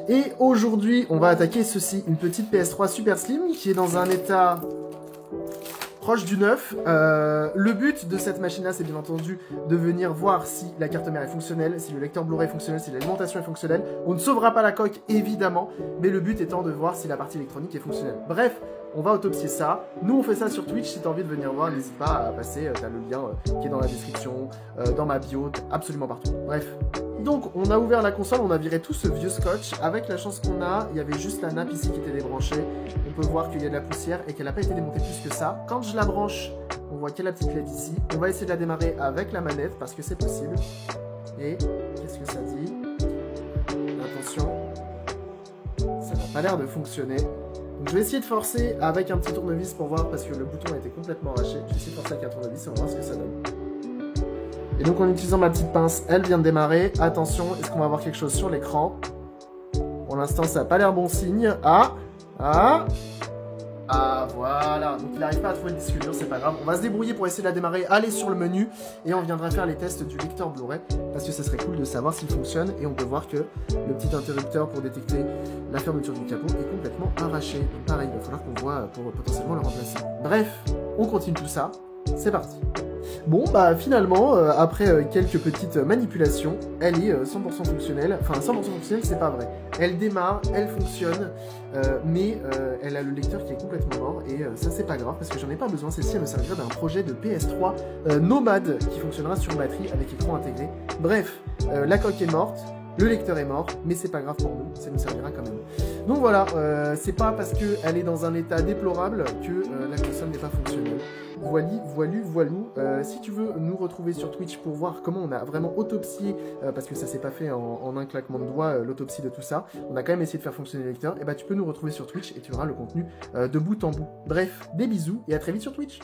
Et aujourd'hui, on va attaquer ceci, une petite PS3 Super Slim qui est dans un état proche du neuf. Le but de cette machine-là, c'est bien entendu de venir voir si la carte mère est fonctionnelle, si le lecteur Blu-ray est fonctionnel, si l'alimentation est fonctionnelle. On ne sauvera pas la coque, évidemment, mais le but étant de voir si la partie électronique est fonctionnelle. Bref, on va autopsier ça. Nous, on fait ça sur Twitch. Si tu as envie de venir voir, n'hésite pas à passer. Tu as le lien qui est dans la description, dans ma bio, absolument partout. Bref. Donc, on a ouvert la console, on a viré tout ce vieux scotch. Avec la chance qu'on a, il y avait juste la nappe ici qui était débranchée. On peut voir qu'il y a de la poussière et qu'elle n'a pas été démontée plus que ça. Quand je la branche, on voit qu'il y a la petite LED ici. On va essayer de la démarrer avec la manette parce que c'est possible. Et qu'est-ce que ça dit? Attention, ça n'a pas l'air de fonctionner. Donc, je vais essayer de forcer avec un petit tournevis pour voir parce que le bouton a été complètement arraché. Je vais essayer de forcer avec un tournevis et on va voir ce que ça donne. Et donc en utilisant ma petite pince, elle vient de démarrer. Attention, est-ce qu'on va avoir quelque chose sur l'écran? Pour l'instant, ça n'a pas l'air bon signe. Ah, voilà. Donc il n'arrive pas à trouver le disque dur, c'est pas grave. On va se débrouiller pour essayer de la démarrer, aller sur le menu. Et on viendra faire les tests du lecteur Blu-ray. Parce que ça serait cool de savoir s'il fonctionne. Et on peut voir que le petit interrupteur pour détecter la fermeture du capot est complètement arraché. Donc pareil, il va falloir qu'on voit pour potentiellement le remplacer. Bref, on continue tout ça. C'est parti. Bon, bah finalement, après quelques petites manipulations, elle est 100% fonctionnelle. Enfin, 100% fonctionnelle, c'est pas vrai. Elle démarre, elle fonctionne, mais elle a le lecteur qui est complètement mort. Et ça, c'est pas grave, parce que j'en ai pas besoin. Celle-ci, elle me servira d'un projet de PS3 nomade qui fonctionnera sur batterie avec écran intégré. Bref, la coque est morte. Le lecteur est mort, mais c'est pas grave pour nous, ça nous servira quand même. Donc voilà, c'est pas parce qu'elle est dans un état déplorable que la console n'est pas fonctionnelle. Voilou. Si tu veux nous retrouver sur Twitch pour voir comment on a vraiment autopsié, parce que ça s'est pas fait en un claquement de doigts, l'autopsie de tout ça, on a quand même essayé de faire fonctionner le lecteur, et bah tu peux nous retrouver sur Twitch et tu auras le contenu de bout en bout. Bref, des bisous et à très vite sur Twitch.